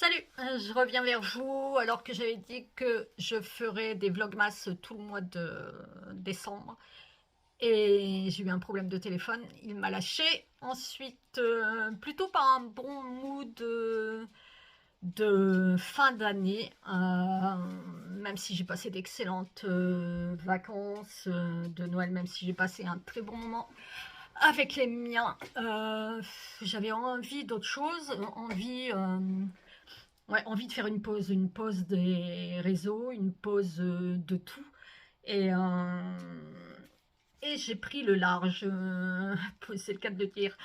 Salut, je reviens vers vous alors que j'avais dit que je ferais des vlogmas tout le mois de décembre et j'ai eu un problème de téléphone, il m'a lâché. Ensuite, plutôt pas un bon mood de fin d'année, même si j'ai passé d'excellentes vacances de Noël, même si j'ai passé un très bon moment avec les miens. J'avais envie d'autre chose, envie de faire une pause des réseaux, une pause de tout. Et, euh, et j'ai pris le large, c'est le cas de le dire.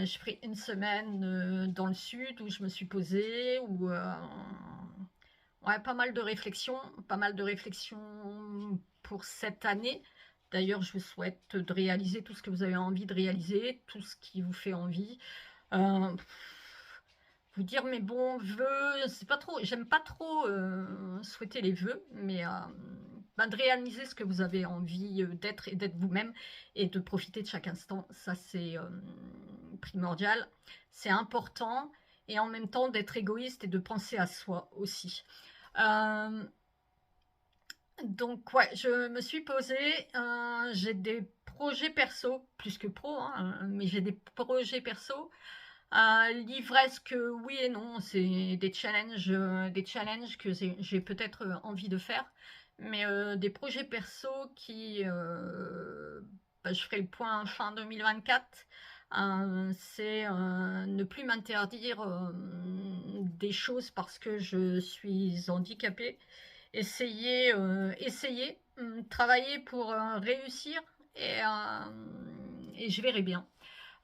J'ai pris une semaine dans le sud où je me suis posée, où ouais, pas mal de réflexions pour cette année. D'ailleurs, je vous souhaite de réaliser tout ce que vous avez envie de réaliser, tout ce qui vous fait envie. Euh, Vous dire mes bons vœux, c'est pas trop, j'aime pas trop souhaiter les vœux, mais de réaliser ce que vous avez envie d'être et d'être vous-même et de profiter de chaque instant, ça c'est primordial, c'est important et en même temps d'être égoïste et de penser à soi aussi. Euh, donc ouais, je me suis posée, j'ai des projets perso, plus que pro, hein, mais j'ai des projets perso. Livresque, oui et non, c'est des challenges que j'ai peut-être envie de faire, mais des projets perso qui, je ferai le point fin 2024. C'est ne plus m'interdire des choses parce que je suis handicapée. Travailler pour réussir et je verrai bien.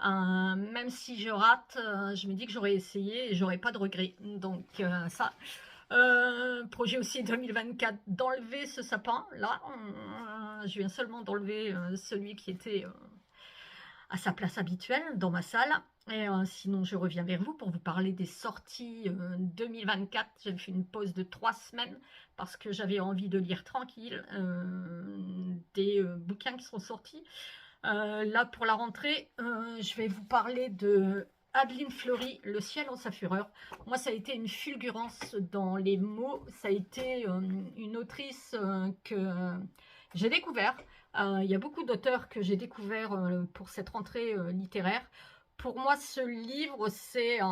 Même si je rate, je me dis que j'aurais essayé et j'aurais pas de regrets. Donc ça, projet aussi 2024, d'enlever ce sapin. Là, je viens seulement d'enlever celui qui était à sa place habituelle dans ma salle. Et sinon, je reviens vers vous pour vous parler des sorties 2024. J'ai fait une pause de 3 semaines parce que j'avais envie de lire tranquille des bouquins qui sont sortis. Là, pour la rentrée, je vais vous parler de Adeline Fleury, Le ciel en sa fureur. Moi, ça a été une fulgurance dans les mots. Ça a été une autrice que j'ai découvert. Il y a beaucoup d'auteurs que j'ai découvert pour cette rentrée littéraire. Pour moi, ce livre, c'est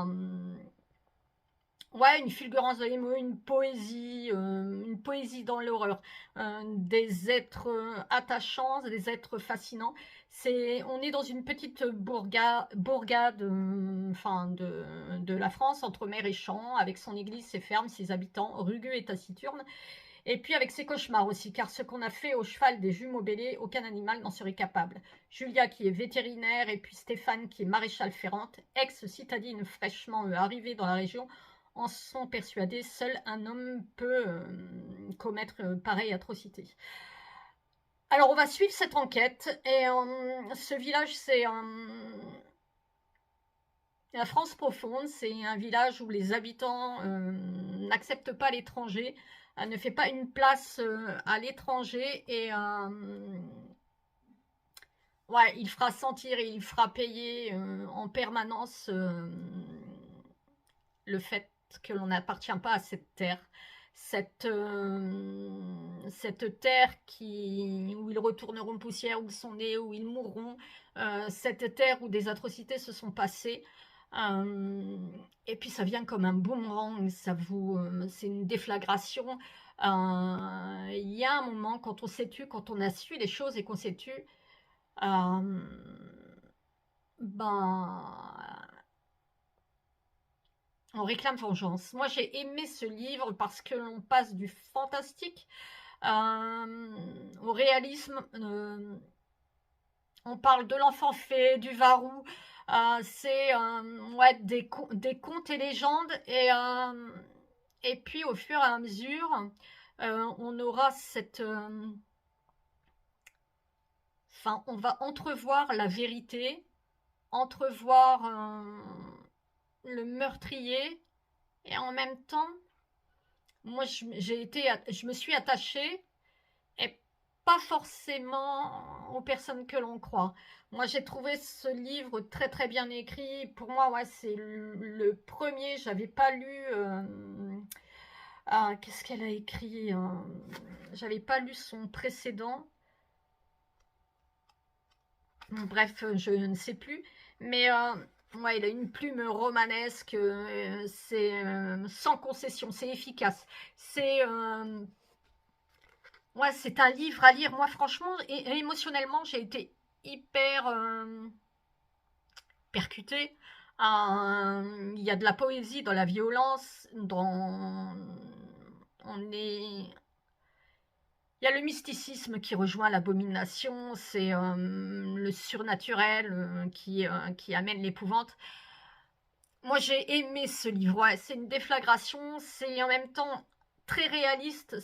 ouais, une fulgurance dans les mots, une poésie dans l'horreur, des êtres attachants, des êtres fascinants. On est dans une petite bourgade, de la France, entre mer et champ, avec son église, ses fermes, ses habitants, rugueux et taciturnes. Et puis avec ses cauchemars aussi, car ce qu'on a fait au cheval des jumeaux bélés, aucun animal n'en serait capable. Julia qui est vétérinaire, et puis Stéphane qui est maréchal ferrante, ex-citadine fraîchement arrivée dans la région, en sont persuadés, seul un homme peut commettre pareille atrocité. Alors on va suivre cette enquête, et ce village c'est la France profonde, c'est un village où les habitants n'acceptent pas l'étranger, ne fait pas une place à l'étranger et ouais, il fera sentir et il fera payer en permanence le fait que l'on n'appartient pas à cette terre. Cette terre où ils retourneront poussière, où ils sont nés, où ils mourront, cette terre où des atrocités se sont passées. Et puis ça vient comme un boomerang, c'est une déflagration. Il y a un moment quand on s'est tu, quand on a su les choses et qu'on s'est tu, euh, ben on réclame vengeance. Moi, j'ai aimé ce livre parce que l'on passe du fantastique au réalisme. On parle de l'enfant fée, du varou. C'est ouais, des contes et légendes. Et puis, au fur et à mesure, on aura cette... Enfin, on va entrevoir la vérité, entrevoir le meurtrier, et en même temps, moi, je me suis attachée, et pas forcément aux personnes que l'on croit. Moi, j'ai trouvé ce livre très très bien écrit. Pour moi, ouais, c'est le premier. J'avais pas lu. Qu'est-ce qu'elle a écrit? J'avais pas lu son précédent. Bref, je ne sais plus. Mais ouais, il a une plume romanesque. C'est sans concession, c'est efficace. C'est ouais, c'est un livre à lire. Moi, franchement, et émotionnellement, j'ai été hyper percutée. Il y a de la poésie dans la violence, dans on est il y a le mysticisme qui rejoint l'abomination, c'est le surnaturel qui amène l'épouvante. Moi, j'ai aimé ce livre. Ouais, c'est une déflagration, c'est en même temps très réaliste.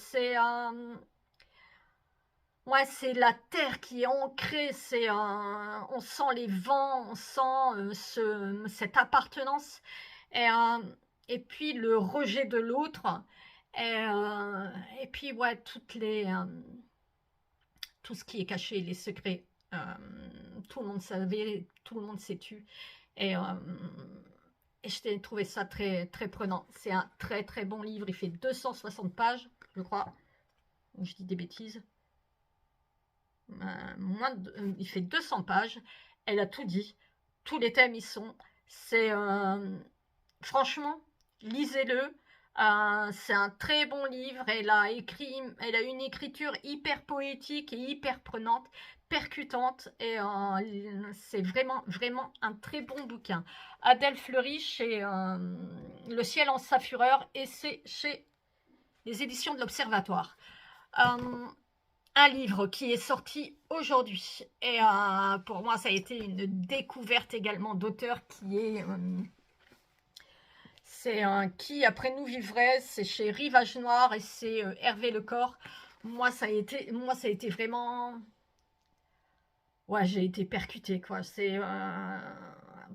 Ouais, c'est la terre qui est ancrée. On sent les vents, on sent cette appartenance. Et, euh, et puis le rejet de l'autre. Et puis, ouais, tout ce qui est caché, les secrets. Euh, Tout le monde savait, tout le monde s'est tu. Et, euh, et je t'ai trouvé ça très, très prenant. C'est un très, très bon livre. Il fait 260 pages, je crois. Je dis des bêtises. Il fait 200 pages. Elle a tout dit. Tous les thèmes y sont. C'est franchement, lisez-le. C'est un très bon livre. Elle a une écriture hyper poétique et hyper prenante, percutante. Et c'est vraiment, vraiment un très bon bouquin. Adèle Fleury chez Le ciel en sa fureur, et c'est chez les éditions de l'Observatoire. Euh, un livre qui est sorti aujourd'hui. Et pour moi, ça a été une découverte également d'auteur qui est c'est un Qui après nous vivrait, c'est chez Rivage Noir et c'est Hervé Lecor. Moi ça a été vraiment, ouais, j'ai été percutée quoi. C'est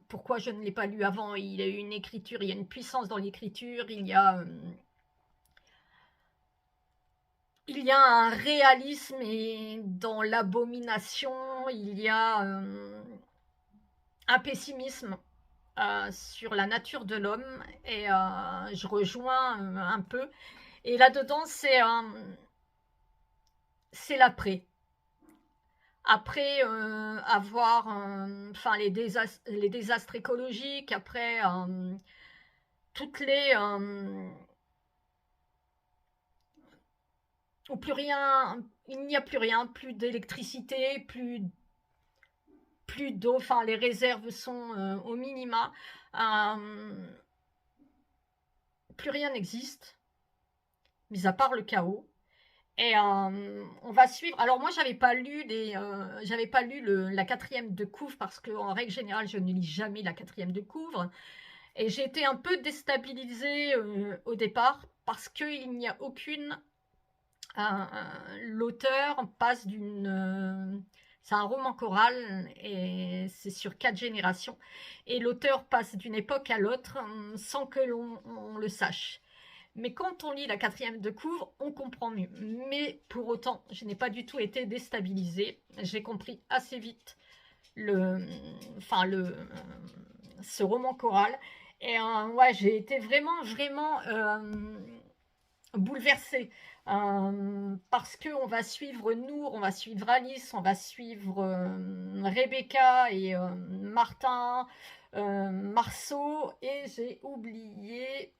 pourquoi je ne l'ai pas lu avant. Il a eu une écriture, il y a une puissance dans l'écriture, il y a un réalisme et dans l'abomination, il y a un pessimisme sur la nature de l'homme et je rejoins un peu. Et là-dedans, c'est l'après. Après avoir enfin les désastres écologiques, après toutes les ou plus rien, il n'y a plus rien, plus d'électricité, plus d'eau, enfin les réserves sont au minima. Euh, Plus rien n'existe, mis à part le chaos. Et on va suivre. Alors moi, j'avais pas lu la quatrième de couvre parce que en règle générale, je ne lis jamais la quatrième de couvre. Et j'ai été un peu déstabilisée au départ parce qu'il n'y a aucune. L'auteur passe c'est un roman choral et c'est sur 4 générations. Et l'auteur passe d'une époque à l'autre sans que l'on le sache. Mais quand on lit la quatrième de couvre, on comprend mieux. Mais pour autant, je n'ai pas du tout été déstabilisée. J'ai compris assez vite ce roman choral. Et ouais, j'ai été vraiment, vraiment bouleversée. Parce qu'on va suivre Nour, on va suivre Alice, on va suivre Rebecca et Martin, Marceau, et j'ai oublié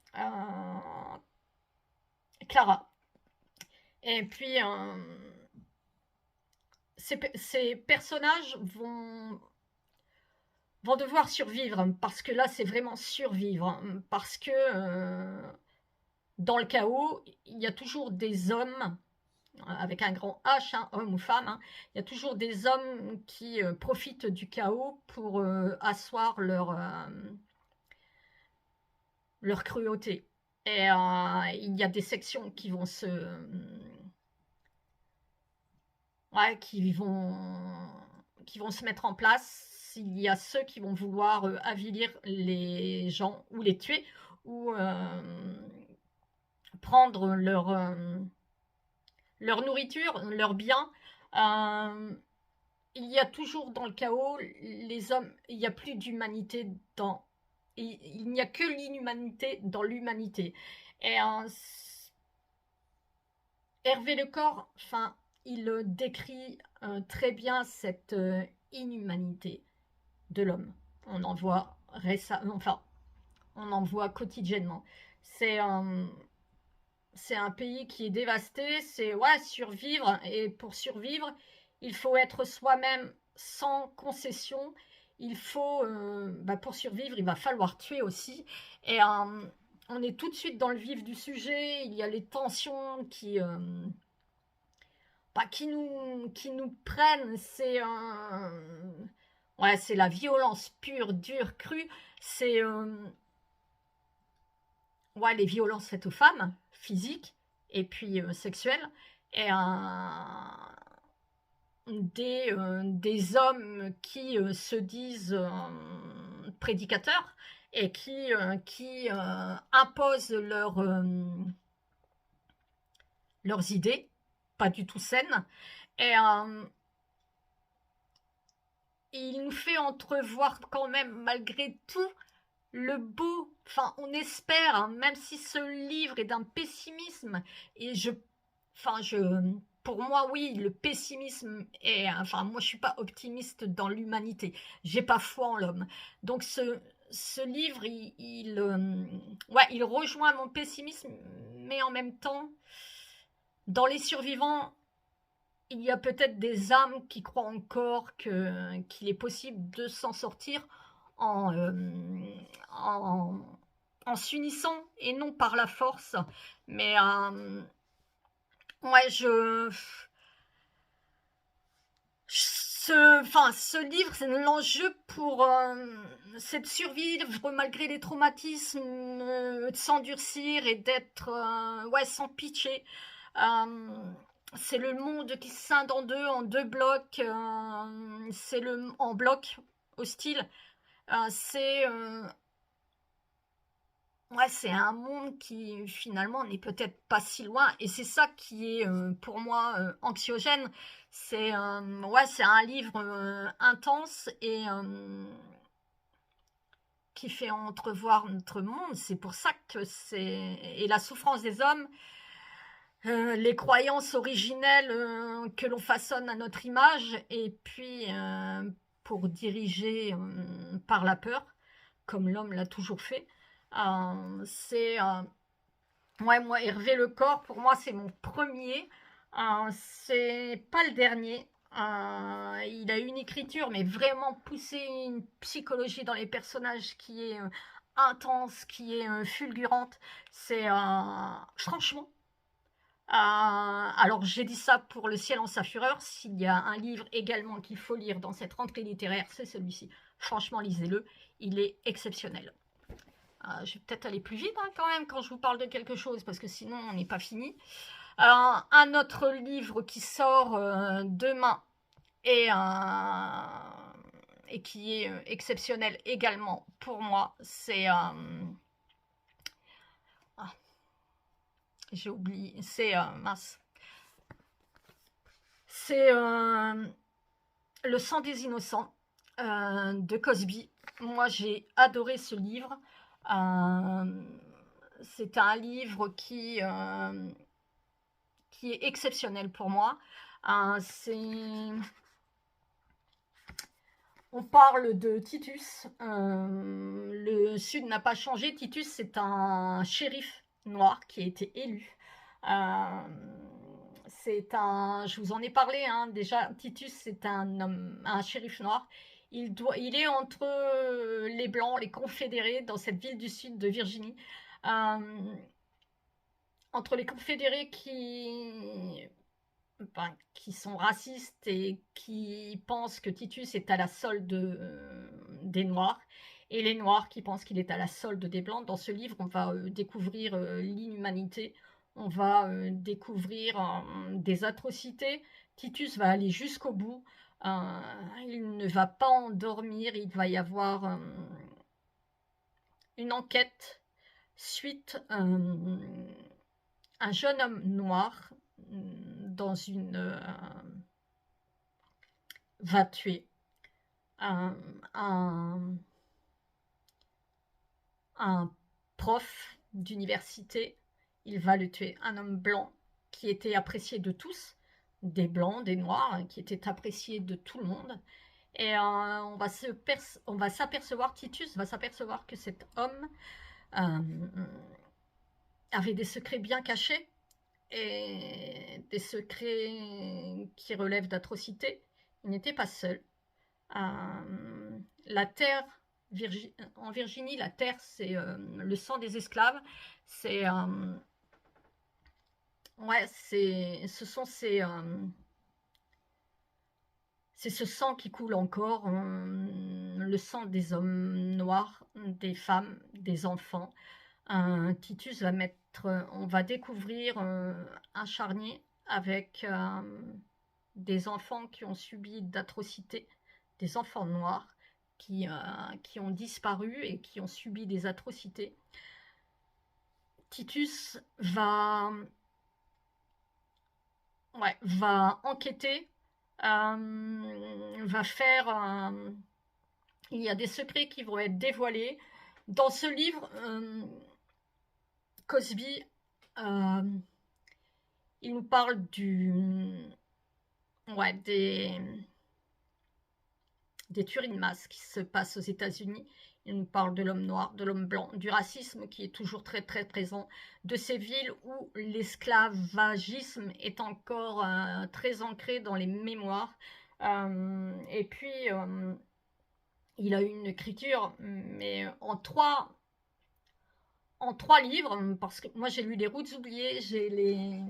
Clara. Et puis, ces personnages vont devoir survivre, parce que là, c'est vraiment survivre, parce que dans le chaos, il y a toujours des hommes, avec un grand H, hein, homme ou femme, hein, il y a toujours des hommes qui profitent du chaos pour asseoir leur cruauté. Et il y a des sections qui vont ouais, qui vont se mettre en place. Il y a ceux qui vont vouloir avilir les gens ou les tuer ou prendre leur nourriture, leurs biens. il y a toujours dans le chaos, les hommes, il n'y a plus d'humanité dans... Il n'y a que l'inhumanité dans l'humanité. Et Hervé Lecor, enfin, il décrit très bien cette inhumanité de l'homme. On en voit récemment, enfin, on en voit quotidiennement. C'est un, c'est un pays qui est dévasté, c'est ouais, survivre, et pour survivre, il faut être soi-même sans concession. Il faut, bah, pour survivre, il va falloir tuer aussi. Et on est tout de suite dans le vif du sujet. Il y a les tensions bah, qui nous prennent. Ouais, c'est la violence pure, dure, crue. C'est ouais, les violences faites aux femmes, physiques et puis sexuelles, et des hommes qui se disent prédicateurs et qui imposent leurs idées, pas du tout saines, et il nous fait entrevoir quand même, malgré tout, le beau, enfin on espère, hein, même si ce livre est d'un pessimisme, et enfin pour moi oui, le pessimisme est, enfin moi je suis pas optimiste dans l'humanité, j'ai pas foi en l'homme, donc ce livre ouais, il rejoint mon pessimisme, mais en même temps, dans les survivants, il y a peut-être des âmes qui croient encore qu'il est possible de s'en sortir en, en, en s'unissant et non par la force. Mais ouais, ce livre, c'est l'enjeu pour c'est de survivre malgré les traumatismes, de s'endurcir et d'être ouais, sans pitié. Euh, c'est le monde qui se scinde en deux blocs. En bloc hostile. C'est ouais, c'est un monde qui finalement n'est peut-être pas si loin, et c'est ça qui est pour moi anxiogène. Ouais, c'est un livre intense et qui fait entrevoir notre monde. C'est pour ça que c'est et la souffrance des hommes, les croyances originelles que l'on façonne à notre image, et puis pour diriger par la peur, comme l'homme l'a toujours fait. C'est ouais, moi, Hervé Lecor, pour moi, c'est mon premier. C'est pas le dernier. Il a une écriture, mais vraiment poussée, une psychologie dans les personnages qui est intense, qui est fulgurante. C'est franchement. Alors, j'ai dit ça pour Le ciel en sa fureur. S'il y a un livre également qu'il faut lire dans cette rentrée littéraire, c'est celui-ci. Franchement, lisez-le. Il est exceptionnel. Je vais peut-être aller plus vite hein, quand même quand je vous parle de quelque chose, parce que sinon on n'est pas fini. Un autre livre qui sort demain et, et qui est exceptionnel également pour moi, c'est... j'ai oublié, c'est... mince. C'est Le sang des innocents de Cosby. Moi j'ai adoré ce livre. C'est un livre qui est exceptionnel pour moi. On parle de Titus. Le Sud n'a pas changé. Titus, c'est un shérif noir qui a été élu. Euh, je vous en ai parlé hein, déjà. Titus, c'est un shérif noir. Il est entre les Blancs, les Confédérés, dans cette ville du sud de Virginie. Entre les Confédérés qui sont racistes et qui pensent que Titus est à la solde des Noirs, et les Noirs qui pensent qu'il est à la solde des Blancs. Dans ce livre, on va découvrir l'inhumanité, on va découvrir des atrocités. Titus va aller jusqu'au bout, il ne va pas endormir, il va y avoir une enquête suite un jeune homme noir dans va tuer un, un, un prof d'université, il va le tuer, un homme blanc qui était apprécié de tous, des blancs, des noirs, qui était apprécié de tout le monde. Et on va s'apercevoir, Titus va s'apercevoir que cet homme euh, avait des secrets bien cachés et des secrets qui relèvent d'atrocités. Il n'était pas seul. La terre, en Virginie, la terre, c'est le sang des esclaves. C'est ouais, ce sont c'est ce sang qui coule encore, le sang des hommes noirs, des femmes, des enfants. Titus va mettre, on va découvrir un charnier avec des enfants qui ont subi d'atrocités, des enfants noirs qui ont disparu et qui ont subi des atrocités. Titus va enquêter, va faire... il y a des secrets qui vont être dévoilés. Dans ce livre, Cosby, il nous parle des tueries de masse qui se passent aux États-Unis. Il nous parle de l'homme noir, de l'homme blanc, du racisme qui est toujours très très présent, de ces villes où l'esclavagisme est encore très ancré dans les mémoires. Et puis, il a une écriture, mais en trois livres, parce que moi j'ai lu Les Routes oubliées, j'ai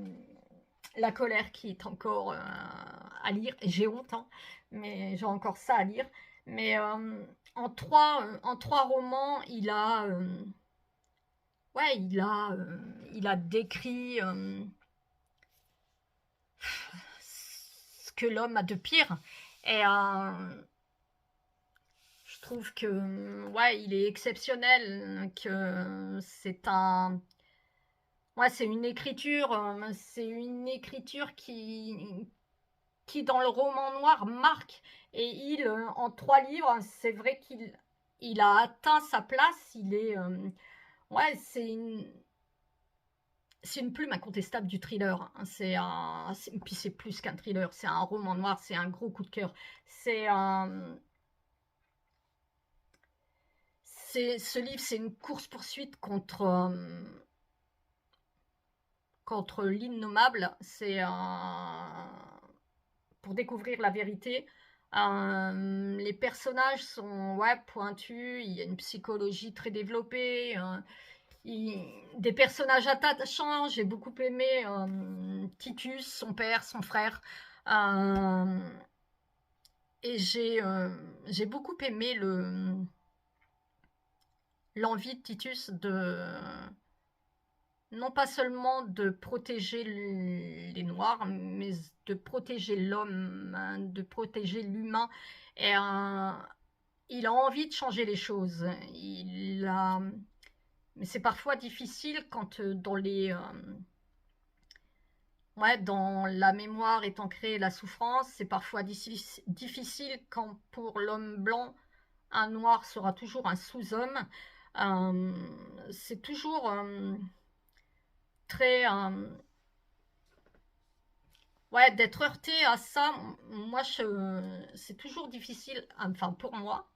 La colère qui est encore à lire, et j'ai honte, hein, mais j'ai encore ça à lire. Mais en trois romans, il a décrit ce que l'homme a de pire. Et je trouve que ouais, il est exceptionnel, que c'est une écriture qui dans le roman noir marque. Et en trois livres, c'est vrai qu'il a atteint sa place. Il est ouais, c'est une plume incontestable du thriller. Puis c'est plus qu'un thriller, c'est un roman noir, c'est un gros coup de cœur. Ce livre, c'est une course-poursuite contre l'innommable. C'est pour découvrir la vérité. Les personnages sont pointus, il y a une psychologie très développée. Des personnages attachants. J'ai beaucoup aimé Titus, son père, son frère. Et j'ai beaucoup aimé l'envie de Titus non pas seulement de protéger les Noirs, mais de protéger l'homme, hein, de protéger l'humain. Et il a envie de changer les choses. Mais c'est parfois difficile quand dans la mémoire est ancrée la souffrance. C'est parfois difficile quand pour l'homme blanc, un noir sera toujours un sous-homme. C'est toujours très d'être heurté à ça. Moi, c'est toujours difficile, enfin pour moi,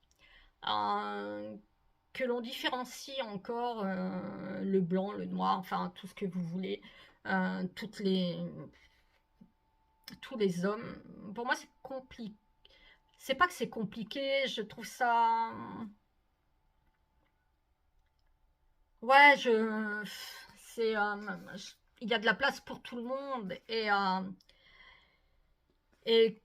que l'on différencie encore le blanc, le noir, enfin tout ce que vous voulez, tous les hommes. Pour moi, c'est compliqué. C'est pas que c'est compliqué, je trouve ça. Ouais, c'est, il y a de la place pour tout le monde et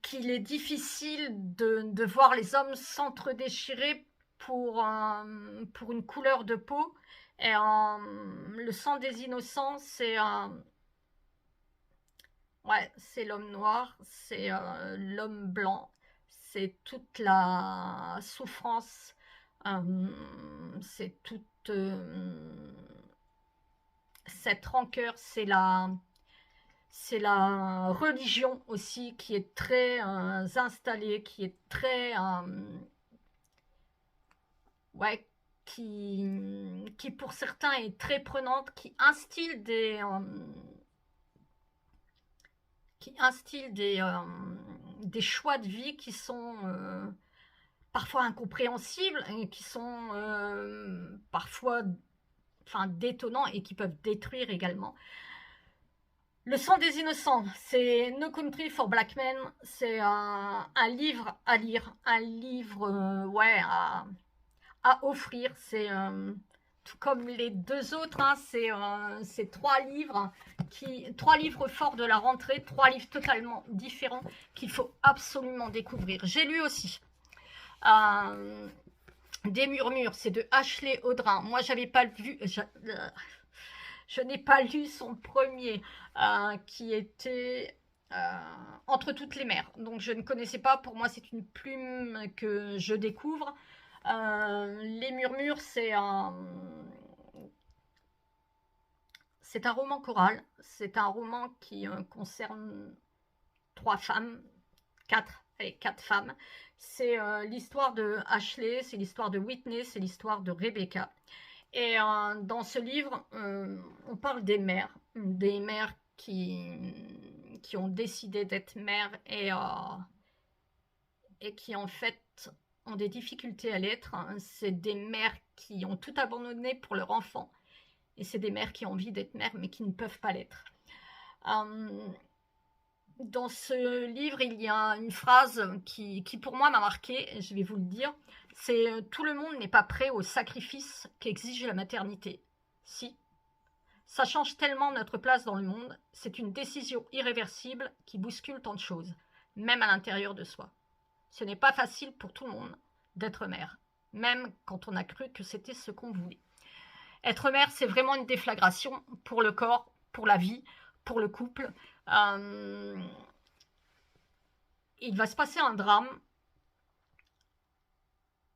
qu'il est difficile de voir les hommes s'entre-déchirer pour une couleur de peau. Et le sang des innocents, c'est l'homme noir, c'est l'homme blanc, c'est toute la souffrance, c'est toute cette rancœur, C'est la religion aussi qui est très installée, qui est très... ouais, qui pour certains est très prenante, qui instille des choix de vie qui sont parfois incompréhensibles et qui sont parfois détonnants et qui peuvent détruire également. Le sang des innocents, c'est No Country for Black Men, c'est un livre à lire, un livre à offrir, c'est tout comme les deux autres, hein, c'est trois livres forts de la rentrée, trois livres totalement différents qu'il faut absolument découvrir. J'ai lu aussi Des murmures, c'est de Ashley Audrin. Moi, j'avais pas vu, je n'ai pas lu son premier, qui était Entre toutes les mers. Donc, je ne connaissais pas. Pour moi, c'est une plume que je découvre. Les murmures, c'est un roman choral. C'est un roman qui concerne trois femmes, quatre femmes. C'est l'histoire de Ashley, c'est l'histoire de Whitney, c'est l'histoire de Rebecca. Et dans ce livre, on parle des mères qui ont décidé d'être mères et qui en fait ont des difficultés à l'être. C'est des mères qui ont tout abandonné pour leur enfant. Et c'est des mères qui ont envie d'être mères mais qui ne peuvent pas l'être. Dans ce livre, il y a une phrase qui pour moi m'a marquée, je vais vous le dire, c'est « Tout le monde n'est pas prêt au sacrifice qu'exige la maternité. » Si. Ça change tellement notre place dans le monde, c'est une décision irréversible qui bouscule tant de choses, même à l'intérieur de soi. Ce n'est pas facile pour tout le monde d'être mère, même quand on a cru que c'était ce qu'on voulait. Être mère, c'est vraiment une déflagration pour le corps, pour la vie, pour le couple. Il va se passer un drame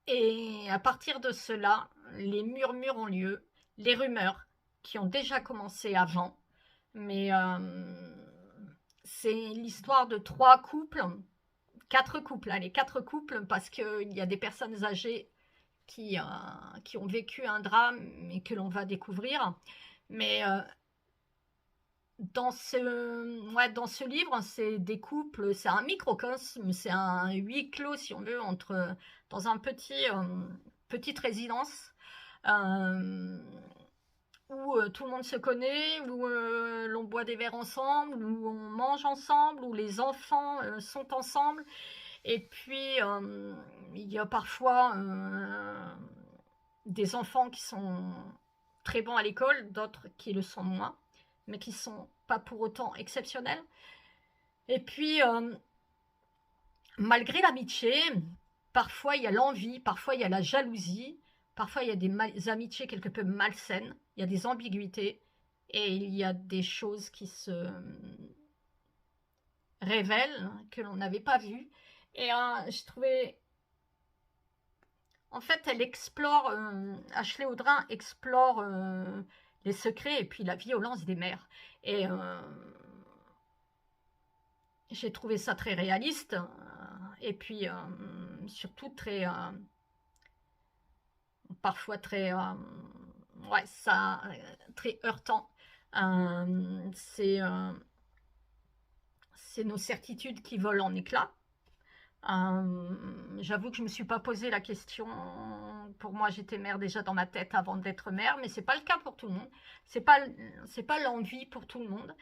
et à partir de cela, les murmures ont lieu, les rumeurs qui ont déjà commencé avant, mais c'est l'histoire de quatre couples, parce qu'il y a des personnes âgées qui ont vécu un drame et que l'on va découvrir. Mais dans ce livre, c'est des couples, c'est un microcosme, c'est un huis clos, si on veut, dans un petite résidence où tout le monde se connaît, où l'on boit des verres ensemble, où on mange ensemble, où les enfants sont ensemble. Et puis, il y a parfois des enfants qui sont très bons à l'école, d'autres qui le sont moins, mais qui ne sont pas pour autant exceptionnels. Et puis, malgré l'amitié, parfois il y a l'envie, parfois il y a la jalousie, parfois il y a des amitiés quelque peu malsaines, il y a des ambiguïtés, et il y a des choses qui se révèlent, que l'on n'avait pas vues. Et je trouvais... En fait, elle explore... Ashley Audrin explore les secrets et puis la violence des mères. Et j'ai trouvé ça très réaliste. Et puis, surtout très... parfois très... très heurtant. C'est nos certitudes qui volent en éclats. J'avoue que je ne me suis pas posé la question. Pour moi, j'étais mère déjà dans ma tête avant d'être mère, mais c'est pas le cas pour tout le monde. C'est pas l'envie pour tout le monde.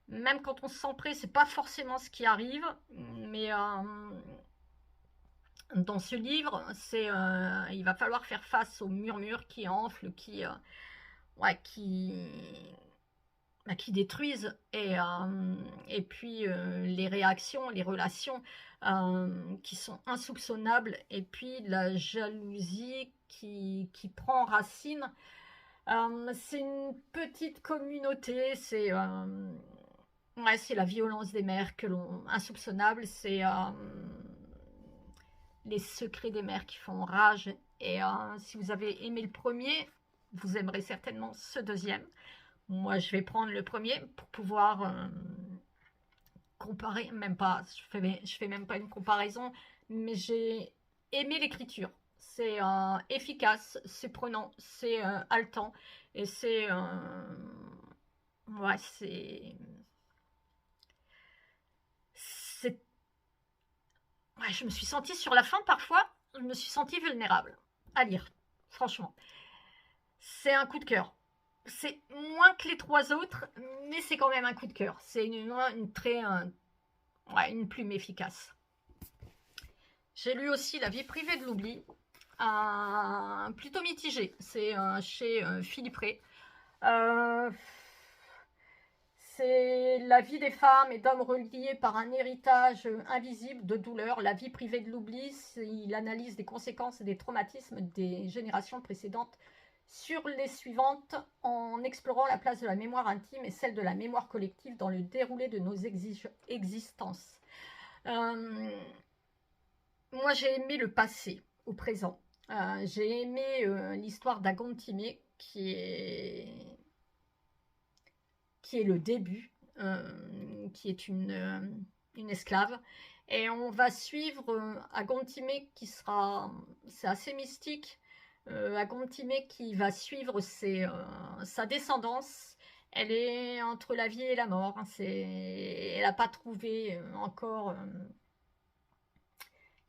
Même quand on se sent prêt, c'est pas forcément ce qui arrive. Mais dans ce livre, il va falloir faire face aux murmures qui enflent, qui détruisent, et puis les réactions, les relations qui sont insoupçonnables, et puis la jalousie qui prend racine. C'est une petite communauté, c'est la violence des mères insoupçonnable, c'est les secrets des mères qui font rage. Et si vous avez aimé le premier, vous aimerez certainement ce deuxième. Moi, je vais prendre le premier pour pouvoir comparer, même pas, je fais même pas une comparaison, mais j'ai aimé l'écriture. C'est efficace, c'est prenant, c'est haletant, et ouais, c'est, ouais, je me suis sentie sur la fin parfois, je me suis sentie vulnérable à lire, franchement. C'est un coup de cœur. C'est moins que les trois autres, mais c'est quand même un coup de cœur. C'est ouais, une plume efficace. J'ai lu aussi La vie privée de l'oubli, plutôt mitigé. C'est chez Philippe Ray. Euh, c'est la vie des femmes et d'hommes reliés par un héritage invisible de douleur. La vie privée de l'oubli, il analyse les conséquences et des traumatismes des générations précédentes sur les suivantes en explorant la place de la mémoire intime et celle de la mémoire collective dans le déroulé de nos existences. Moi, j'ai aimé le passé au présent. J'ai aimé l'histoire d'Agontime qui est le début, qui est une esclave. Et on va suivre Agontime qui sera... C'est assez mystique. Agontime qui va suivre sa descendance. Elle est entre la vie et la mort. Elle n'a pas trouvé encore...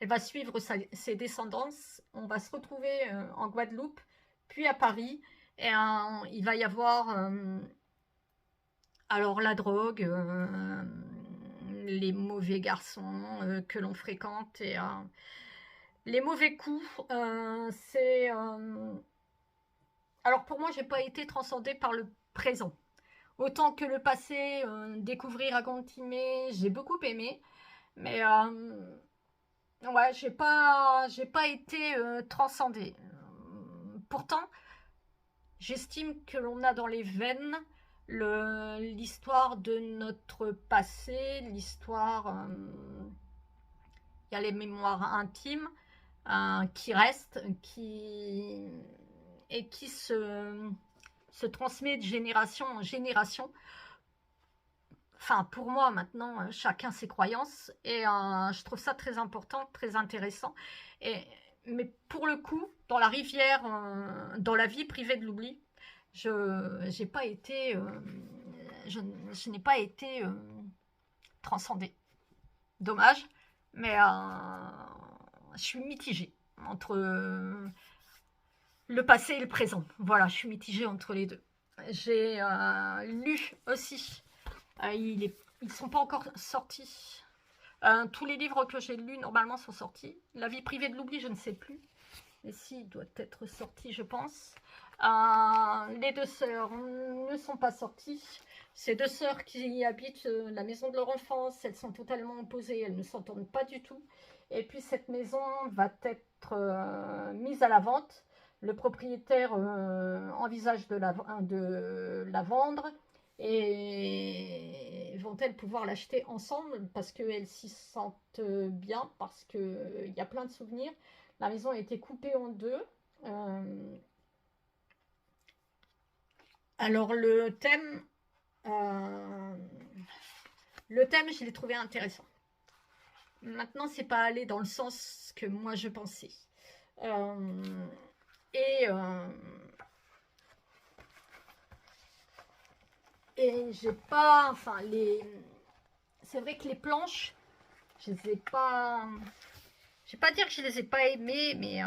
elle va suivre ses descendances. On va se retrouver en Guadeloupe, puis à Paris. Et il va y avoir alors la drogue, les mauvais garçons que l'on fréquente et les mauvais coups. Alors pour moi, j'ai pas été transcendée par le présent. Autant que le passé, découvrir Agontimé, j'ai beaucoup aimé. Mais ouais, j'ai pas été transcendée. Pourtant, j'estime que l'on a dans les veines l'histoire de notre passé, l'histoire... Il y a les mémoires intimes qui restent, et qui se transmet de génération en génération. Enfin, pour moi, maintenant, chacun ses croyances. Et je trouve ça très important, très intéressant. Mais pour le coup, dans la rivière, dans la vie privée de l'oubli, je n'ai pas été, je n'ai pas été transcendée. Dommage, mais je suis mitigée entre le passé et le présent. Voilà, je suis mitigée entre les deux. J'ai lu aussi, ils ne sont pas encore sortis. Tous les livres que j'ai lus normalement sont sortis. La vie privée de l'oubli, je ne sais plus. Mais si, il doit être sorti, je pense. Les deux sœurs ne sont pas sorties. Ces deux sœurs qui habitent la maison de leur enfance, elles sont totalement opposées, elles ne s'entendent pas du tout. Et puis cette maison va être mise à la vente. Le propriétaire envisage de la vendre. Et vont-elles pouvoir l'acheter ensemble parce qu'elles s'y sentent bien, parce qu'il y a plein de souvenirs. La maison a été coupée en deux. Euh, alors euh, le thème, je l'ai trouvé intéressant. Maintenant, c'est pas allé dans le sens que moi je pensais. Euh, et et j'ai pas, enfin c'est vrai que les planches, je les ai pas, je vais pas dire que je les ai pas aimées, mais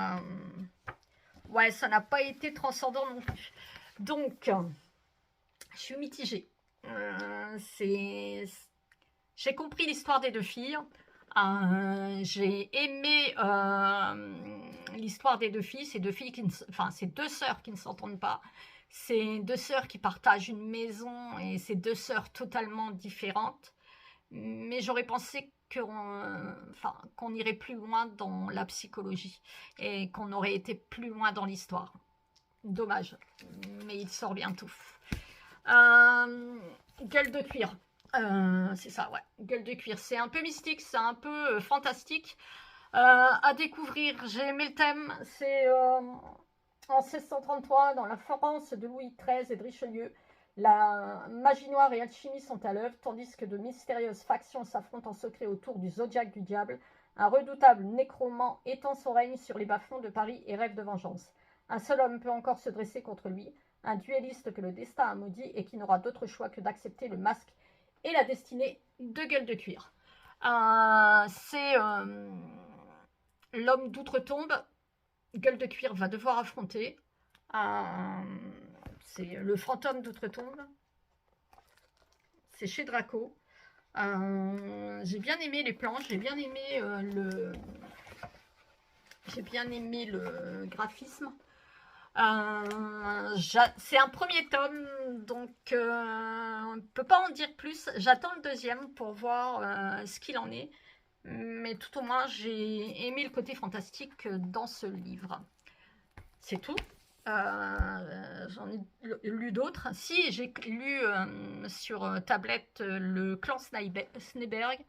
ouais, ça n'a pas été transcendant non plus. Donc, je suis mitigée. J'ai compris l'histoire des deux filles. J'ai aimé l'histoire des deux filles. Ces deux filles enfin, ces deux sœurs qui ne s'entendent pas. Ces deux sœurs qui partagent une maison et ces deux sœurs totalement différentes. Mais j'aurais pensé qu'on irait plus loin dans la psychologie et qu'on aurait été plus loin dans l'histoire. Dommage, mais il sort bientôt. Gueule de cuir. C'est ça, ouais. Gueule de cuir. C'est un peu mystique, c'est un peu fantastique à découvrir. J'ai aimé le thème. C'est en 1633, dans la Florence de Louis XIII et de Richelieu. La magie noire et alchimie sont à l'œuvre, tandis que de mystérieuses factions s'affrontent en secret autour du zodiaque du diable. Un redoutable nécromant étend son règne sur les bas-fonds de Paris et rêve de vengeance. Un seul homme peut encore se dresser contre lui, un duelliste que le destin a maudit et qui n'aura d'autre choix que d'accepter le masque et la destinée de Gueule de Cuir. C'est l'homme d'outre-tombe. Gueule de Cuir va devoir affronter. C'est le fantôme d'outre-tombe. C'est chez Draco. J'ai bien aimé les planches, j'ai bien aimé le graphisme. C'est un premier tome, donc on ne peut pas en dire plus. J'attends le deuxième pour voir ce qu'il en est. Mais tout au moins, j'ai aimé le côté fantastique dans ce livre. C'est tout. J'en ai lu d'autres. Si, j'ai lu sur tablette le Clan Sneberg.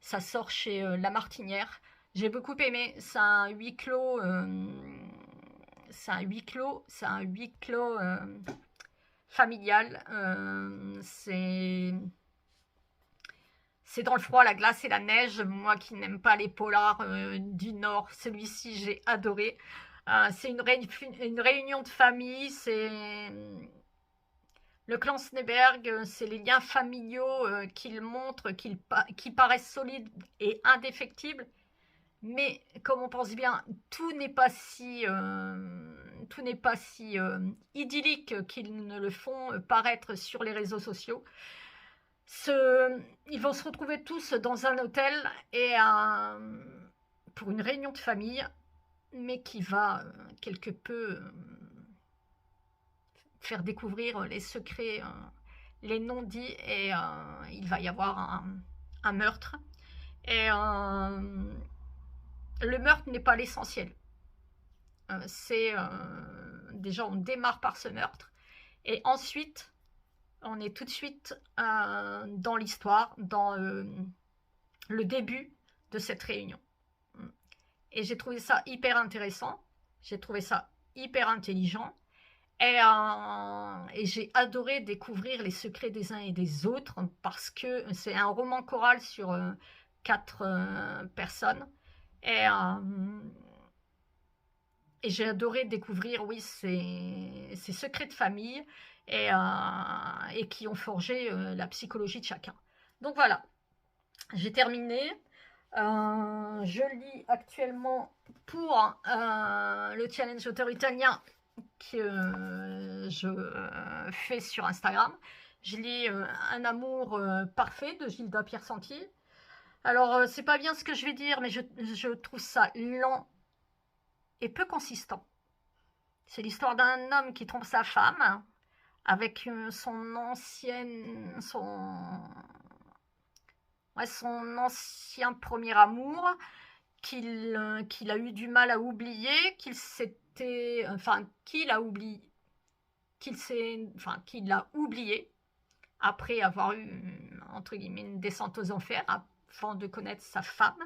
Ça sort chez La Martinière. J'ai beaucoup aimé. C'est un huis clos. Familial. C'est dans le froid, la glace et la neige. Moi qui n'aime pas les polars du Nord, celui-ci j'ai adoré. C'est une réunion de famille. C'est le clan Sneberg. C'est les liens familiaux qu'il montre, qui paraissent solides et indéfectibles. Mais comme on pense bien, tout n'est pas si idyllique qu'ils ne le font paraître sur les réseaux sociaux. Ils vont se retrouver tous dans un hôtel et pour une réunion de famille, mais qui va quelque peu faire découvrir les secrets, les non-dits, et il va y avoir un meurtre. Et le meurtre n'est pas l'essentiel. Déjà, on démarre par ce meurtre, et ensuite on est tout de suite dans l'histoire, dans le début de cette réunion. Et j'ai trouvé ça hyper intéressant, j'ai trouvé ça hyper intelligent, et j'ai adoré découvrir les secrets des uns et des autres, parce que c'est un roman choral sur 4 personnes, et j'ai adoré découvrir, oui, ces secrets de famille, et qui ont forgé la psychologie de chacun. Donc voilà, j'ai terminé. Je lis actuellement pour le challenge auteur italien que je fais sur Instagram. Je lis Un amour parfait de Gilda Piersanti. Alors, c'est pas bien ce que je vais dire, mais je trouve ça lent et peu consistant. C'est l'histoire d'un homme qui trompe sa femme avec son ancien premier amour, qu'il a eu du mal à oublier, qu'il a oublié après avoir eu, entre guillemets, une descente aux enfers, avant de connaître sa femme.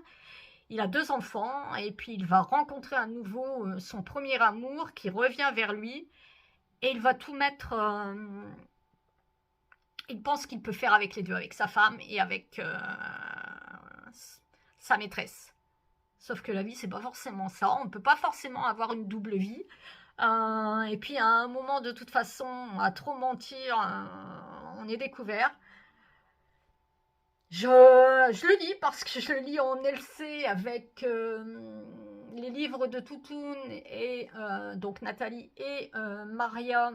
Il a 2 enfants, et puis il va rencontrer à nouveau son premier amour qui revient vers lui, et il va tout mettre. Il pense qu'il peut faire avec les deux, avec sa femme et avec sa maîtresse. Sauf que la vie, c'est pas forcément ça. On peut pas forcément avoir une double vie. Et puis à un moment, de toute façon, à trop mentir, on est découvert. Je le lis parce que je le lis en LC avec les livres de Toutoun, et donc Nathalie et Maria,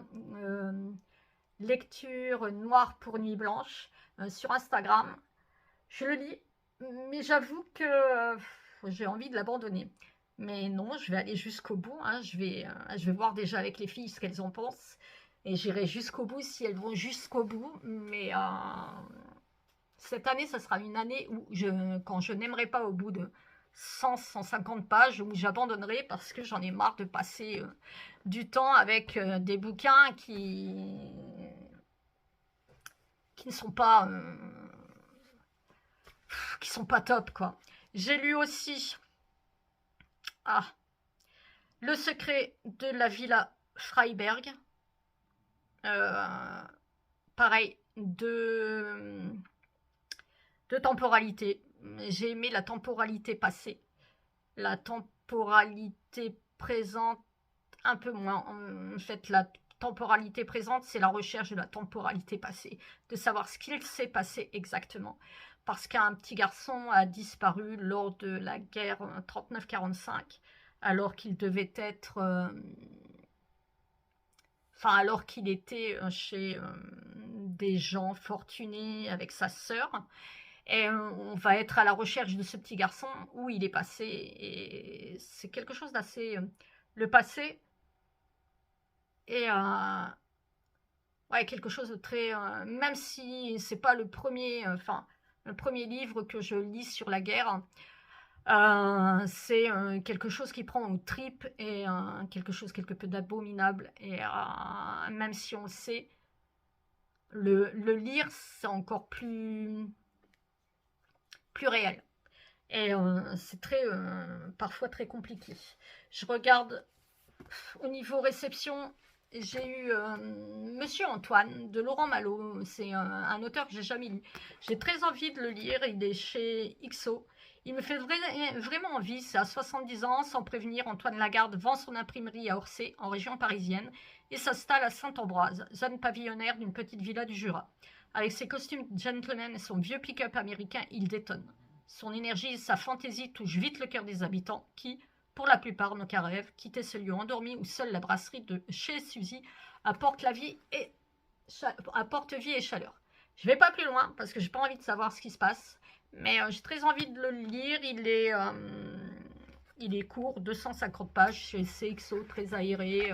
lecture noire pour nuit blanche, sur Instagram. Je le lis, mais j'avoue que j'ai envie de l'abandonner. Mais non, je vais aller jusqu'au bout. Je vais voir déjà avec les filles ce qu'elles en pensent, et j'irai jusqu'au bout si elles vont jusqu'au bout. Mais cette année, ce sera une année où quand je n'aimerai pas au bout de 100-150 pages, où j'abandonnerai parce que j'en ai marre de passer du temps avec des bouquins qui ne sont pas top, quoi. J'ai lu aussi Le secret de la Villa Freiberg, pareil, de temporalité. J'ai aimé la temporalité passée. La temporalité présente, un peu moins. En fait, la temporalité présente, c'est la recherche de la temporalité passée, de savoir ce qu'il s'est passé exactement. Parce qu'un petit garçon a disparu lors de la guerre 39-45, alors qu'il devait être... Enfin, alors qu'il était chez des gens fortunés avec sa sœur. Et on va être à la recherche de ce petit garçon, où il est passé. Et c'est quelque chose d'assez... le passé est ouais, quelque chose de très... même si c'est pas le premier... le premier livre que je lis sur la guerre, c'est quelque chose qui prend aux tripes et quelque chose quelque peu d'abominable. Et même si on sait, le lire, c'est encore plus réel. Et c'est parfois très compliqué. Je regarde au niveau réception, j'ai eu Monsieur Antoine de Laurent Malo. C'est un auteur que j'ai jamais lu. J'ai très envie de le lire. Il est chez XO. Il me fait vraiment envie. C'est à 70 ans. Sans prévenir, Antoine Lagarde vend son imprimerie à Orsay, en région parisienne, et s'installe à Saint-Ambroise, zone pavillonnaire d'une petite villa du Jura. Avec ses costumes gentleman et son vieux pick-up américain, il détonne. Son énergie et sa fantaisie touchent vite le cœur des habitants qui, pour la plupart, n'ont qu'un rêve, quitter ce lieu endormi où seule la brasserie de chez Suzy apporte vie et chaleur. Je ne vais pas plus loin parce que j'ai pas envie de savoir ce qui se passe, mais j'ai très envie de le lire. Il est court, 250 pages chez CXO, très aéré.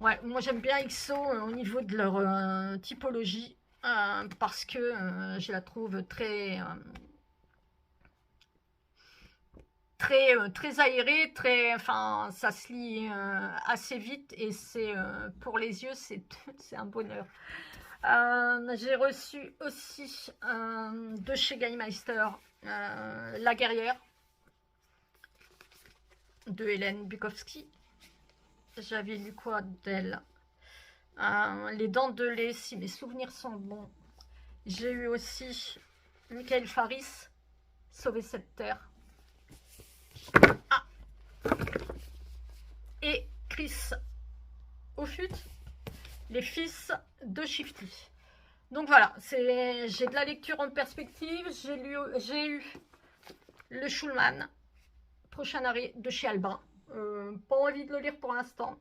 Ouais, moi j'aime bien XO au niveau de leur typologie parce que je la trouve très aéré, enfin, ça se lit assez vite et c'est pour les yeux, c'est un bonheur. J'ai reçu aussi de chez Gaimeister La guerrière de Hélène Bukowski. J'avais lu quoi d'elle? Les dents de lait, si mes souvenirs sont bons. J'ai eu aussi Michael Faris, Sauver cette terre. Ah. Et Chris Offutt, Les fils de Shifty. Donc voilà, j'ai de la lecture en perspective. J'ai eu le Schulman, prochain arrêt de chez Albin. Pas envie de le lire pour l'instant.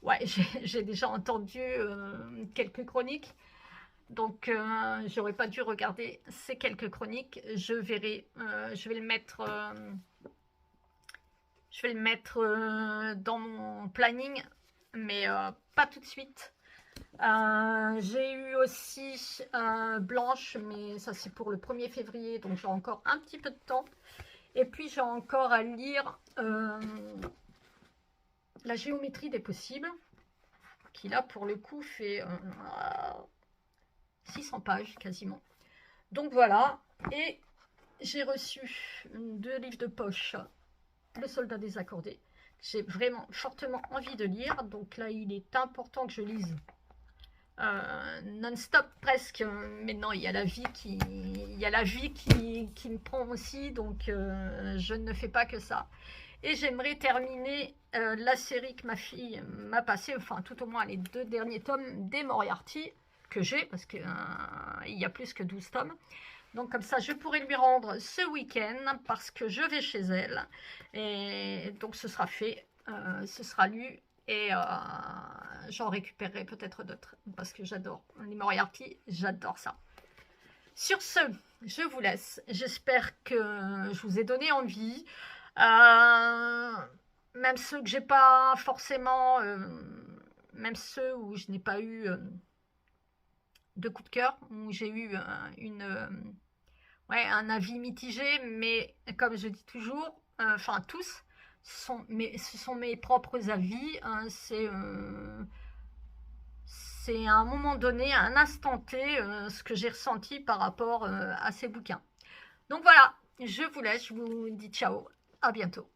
Ouais, j'ai déjà entendu quelques chroniques. Donc, j'aurais pas dû regarder ces quelques chroniques. Je verrai. Je vais le mettre dans mon planning, mais pas tout de suite. J'ai eu aussi Blanche, mais ça c'est pour le 1er février, donc j'ai encore un petit peu de temps. Et puis j'ai encore à lire La géométrie des possibles, qui là pour le coup fait 600 pages quasiment. Donc voilà, et j'ai reçu 2 livres de poche, Le soldat désaccordé. J'ai vraiment fortement envie de lire, donc là il est important que je lise non-stop presque. Maintenant il y a la vie qui me prend aussi, donc je ne fais pas que ça. Et j'aimerais terminer la série que ma fille m'a passée, enfin tout au moins les 2 derniers tomes des Moriarty que j'ai, parce qu'il y a plus que 12 tomes. Donc comme ça, je pourrai lui rendre ce week-end parce que je vais chez elle. Et donc ce sera fait, ce sera lu et j'en récupérerai peut-être d'autres parce que j'adore les Moriarty, j'adore ça. Sur ce, je vous laisse. J'espère que je vous ai donné envie. Même ceux que j'ai pas forcément, même ceux où je n'ai pas eu de coup de cœur, où j'ai eu un avis mitigé, mais comme je dis toujours, enfin tous, ce sont mes propres avis, c'est à un moment donné, à un instant T, ce que j'ai ressenti par rapport à ces bouquins. Donc voilà, je vous laisse, je vous dis ciao, à bientôt.